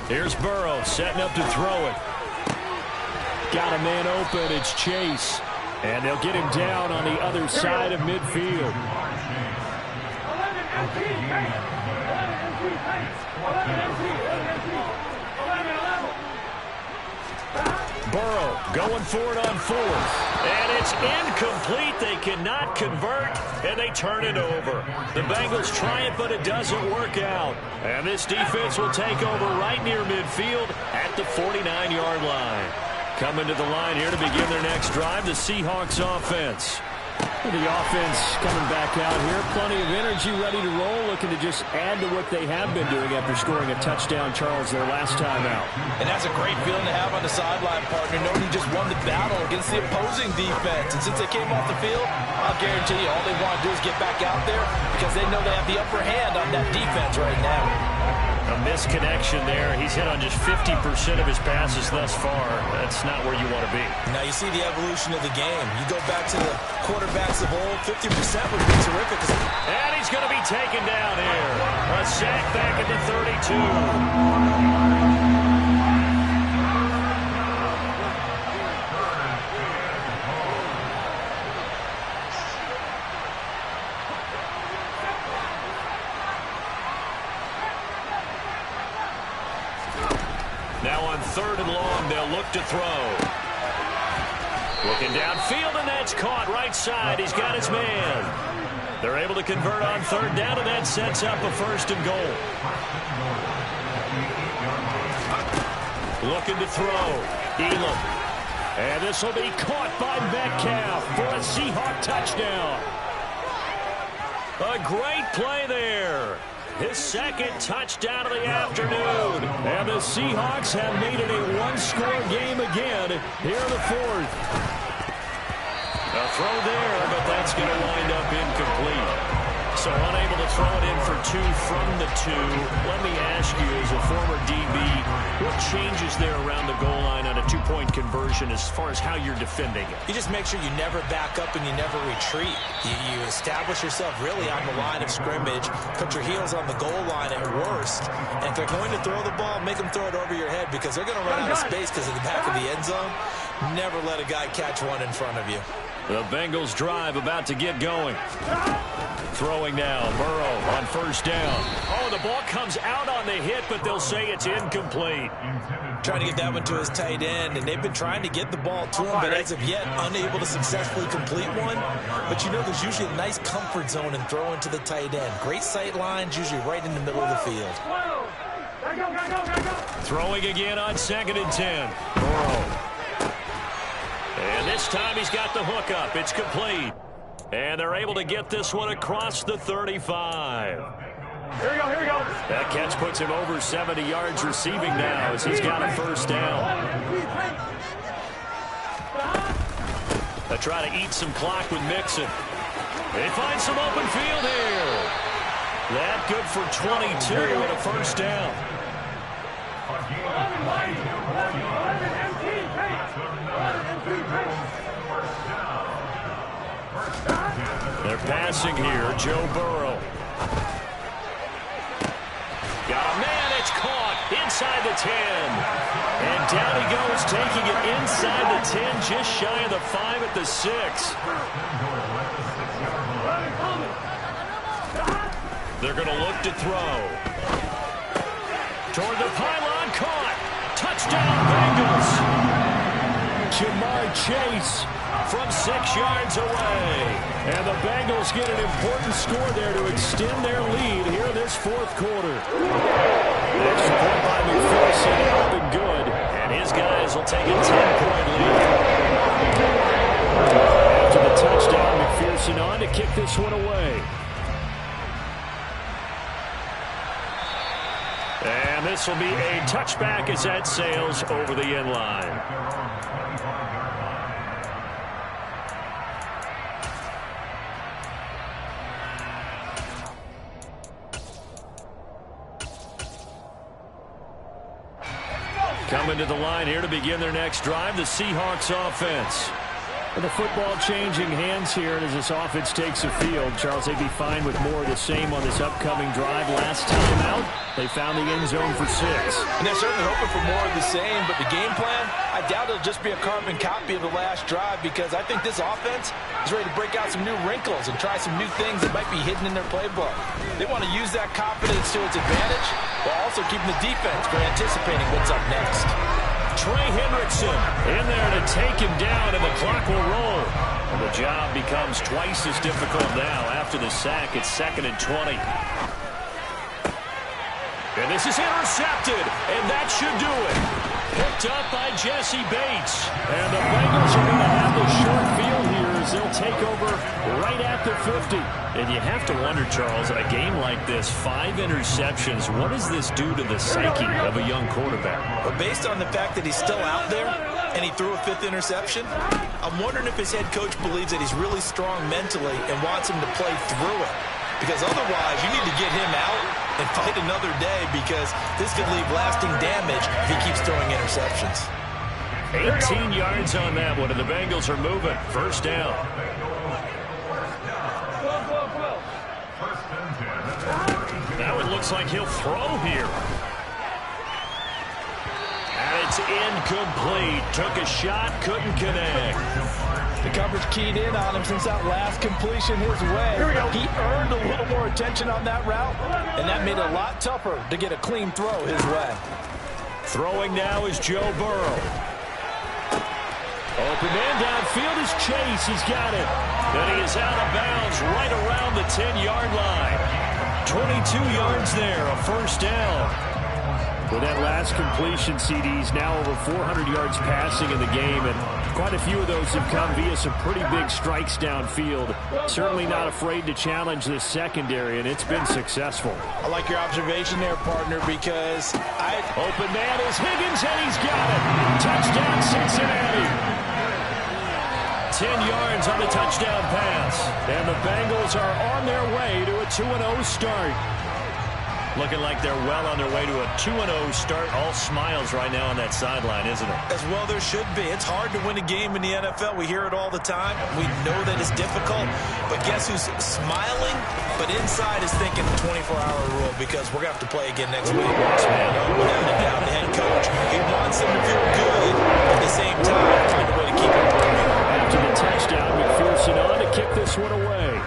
Here's Burrow setting up to throw it. Got a man open, it's Chase. And they'll get him down on the other side of midfield. 11 MT, 11 MT, 11 MT, 11. Burrow going for it on 4th. And it's incomplete. They cannot convert, and they turn it over. The Bengals try it, but it doesn't work out. And this defense will take over right near midfield at the 49-yard line. Coming to the line here to begin their next drive, the Seahawks offense. The offense coming back out here. Plenty of energy, ready to roll, looking to just add to what they have been doing after scoring a touchdown, Charles, their last time out. And that's a great feeling to have on the sideline, partner, knowing you just won the battle against the opposing defense. And since they came off the field, I'll guarantee you all they want to do is get back out there because they know they have the upper hand on that defense right now. A misconnection there. He's hit on just 50% of his passes thus far. That's not where you want to be. Now you see the evolution of the game. You go back to the quarterbacks of old, 50% would be terrific. And he's going to be taken down here. A sack back at the 32. Now on 3rd and long, they'll look to throw. Looking downfield, and that's caught right side. He's got his man. They're able to convert on third down, and that sets up a 1st and goal. Looking to throw. Elam. And this will be caught by Metcalf for a Seahawk touchdown. A great play there. His 2nd touchdown of the afternoon. And the Seahawks have made it a one-score game again here in the 4th. A throw there, but that's going to wind up incomplete. So unable to throw it in for 2 from the 2. Let me ask you, as a former DB, what changes there around the goal line on a 2-point conversion as far as how you're defending it? You just make sure you never back up and you never retreat. You establish yourself really on the line of scrimmage, put your heels on the goal line at worst, and if they're going to throw the ball, make them throw it over your head because they're going to run out of space because of the back of the end zone. Never let a guy catch one in front of you. The Bengals drive about to get going. Throwing now, Burrow on 1st down. Oh, the ball comes out on the hit, but they'll say it's incomplete. Trying to get that one to his tight end, and they've been trying to get the ball to him, but as of yet, unable to successfully complete one. But you know there's usually a nice comfort zone in throwing to the tight end. Great sight lines, usually right in the middle of the field. Throwing again on 2nd and 10. Burrow. And this time he's got the hook up. It's complete. And they're able to get this one across the 35. Here we go, here we go. That catch puts him over 70 yards receiving now as he's got a 1st down. They try to eat some clock with Mixon. They find some open field here. That good for 22 and a 1st down. They're passing here. Joe Burrow. Got a man. It's caught inside the 10. And down he goes, taking it inside the 10, just shy of the 5 at the 6. They're going to look to throw. Toward the pylon, caught. Touchdown, Bengals. Jamar Chase from 6 yards away. And the Bengals get an important score there to extend their lead here in this 4th quarter. Extra point by McPherson up and good. And his guys will take a 10-point lead. After the touchdown, McPherson on to kick this one away. And this will be a touchback as that sails over the end line. Coming to the line here to begin their next drive, the Seahawks offense. And the football changing hands here, and as this offense takes the field, Charles, they'd be fine with more of the same on this upcoming drive. Last time out, they found the end zone for 6. And they're certainly hoping for more of the same, but the game plan, I doubt it'll just be a carbon copy of the last drive because I think this offense is ready to break out some new wrinkles and try some new things that might be hidden in their playbook. They want to use that confidence to its advantage while also keeping the defense for anticipating what's up next. Trey Hendrickson in there to take him down, and the clock will roll. And the job becomes twice as difficult now after the sack. It's 2nd and 20. And this is intercepted, and that should do it. Picked up by Jesse Bates. And the Bengals are going to have the short field here as they'll take over right at the 50. And you have to wonder, Charles, a game like this, 5 interceptions, what does this do to the psyche of a young quarterback? But based on the fact that he's still out there and he threw a 5th interception, I'm wondering if his head coach believes that he's really strong mentally and wants him to play through it. Because otherwise, you need to get him out and fight another day because this could leave lasting damage if he keeps throwing interceptions. 18 yards on that one, and the Bengals are moving. 1st down. Now it looks like he'll throw here. And it's incomplete. Took a shot, couldn't connect. The coverage keyed in on him since that last completion his way. He earned a little more attention on that route, and that made it a lot tougher to get a clean throw his way. Throwing now is Joe Burrow. Open man downfield is Chase. He's got it. And he is out of bounds right around the 10-yard line. 22 yards there, a first down. With that last completion, CD's now over 400 yards passing in the game, and quite a few of those have come via some pretty big strikes downfield. Certainly not afraid to challenge this secondary, and it's been successful. I like your observation there, partner, because Open man is Higgins, and he's got it. Touchdown, Cincinnati. 10 yards on the touchdown pass. And the Bengals are on their way to a 2-0 start. Looking like they're well on their way to a 2-0 start. All smiles right now on that sideline, isn't it? As well there should be. It's hard to win a game in the NFL. We hear it all the time. We know that it's difficult. But guess who's smiling? But inside is thinking the 24-hour rule, because we're going to have to play again next week. Without a doubt, the head coach, he wants them to feel good. At the same time, find a way to keep it moving. After the touchdown, McPherson on to kick this one away.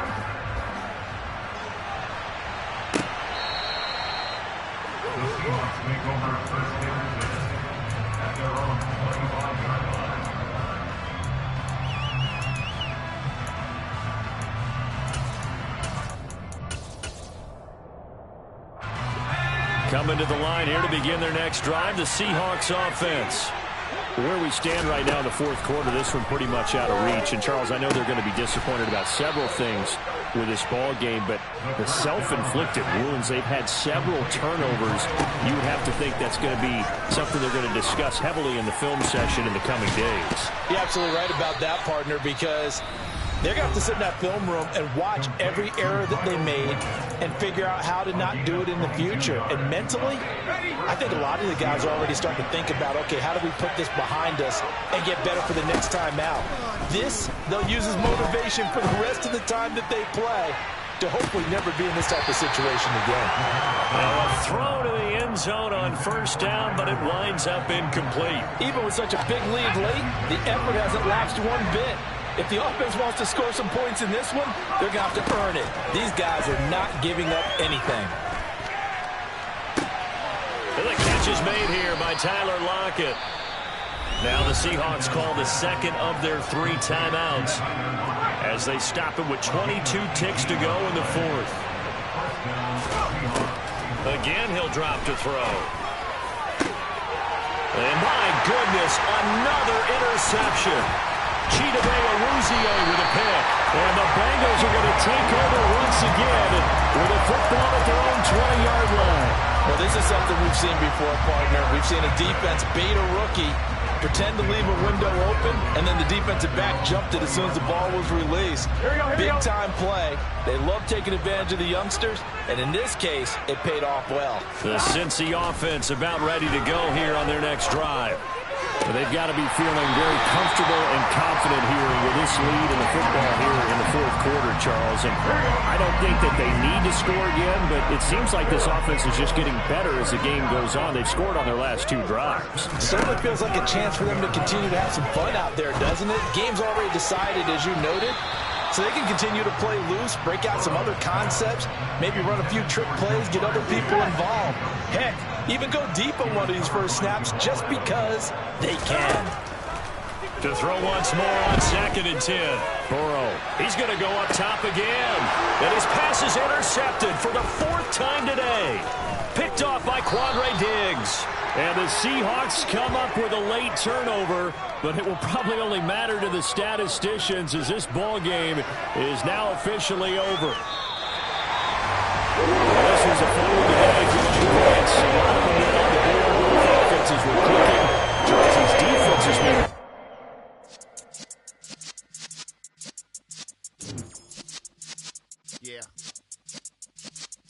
Coming to the line here to begin their next drive, the Seahawks offense. Where we stand right now in the fourth quarter, this one pretty much out of reach. And, Charles, I know they're going to be disappointed about several things with this ball game, but the self-inflicted wounds, they've had several turnovers. You would have to think that's going to be something they're going to discuss heavily in the film session in the coming days. You're absolutely right about that, partner, because they're going to have to sit in that film room and watch every error that they made and figure out how to not do it in the future. And mentally, I think a lot of the guys are already starting to think about, okay, how do we put this behind us and get better for the next time out? This, they'll use as motivation for the rest of the time that they play to hopefully never be in this type of situation again. Now a throw to the end zone on first down, but it winds up incomplete. Even with such a big lead late, the effort hasn't lapsed one bit. If the offense wants to score some points in this one, they're going to have to earn it. These guys are not giving up anything. And the catch is made here by Tyler Lockett. Now the Seahawks call the second of their 3 timeouts as they stop it with 22 ticks to go in the fourth. Again, he'll drop to throw. And my goodness, another interception. Chidobe Awuzie with a pick. And the Bengals are going to take over once again with a football at their own 20-yard line. Well, this is something we've seen before, partner. We've seen a defense bait a rookie, pretend to leave a window open, and then the defensive back jumped it as soon as the ball was released. Big-time play. They love taking advantage of the youngsters, and in this case, it paid off well. The Cincy offense about ready to go here on their next drive. But they've got to be feeling very comfortable and confident here with this lead in the football here in the fourth quarter, Charles. And I don't think that they need to score again, but it seems like this offense is just getting better as the game goes on. They've scored on their last 2 drives. Certainly feels like a chance for them to continue to have some fun out there, doesn't it? Game's already decided, as you noted. So they can continue to play loose, break out some other concepts, maybe run a few trick plays, get other people involved. Heck, even go deep on one of these first snaps just because they can. To throw once more on 2nd and 10. Burrow, he's going to go up top again. And his pass is intercepted for the 4th time today. Picked off by Quandre Diggs. And the Seahawks come up with a late turnover, but it will probably only matter to the statisticians as this ball game is now officially over. This was a forward today for the Giants. A lot of them on the board. Both offenses were clicking. Charles's defense has been... Yeah.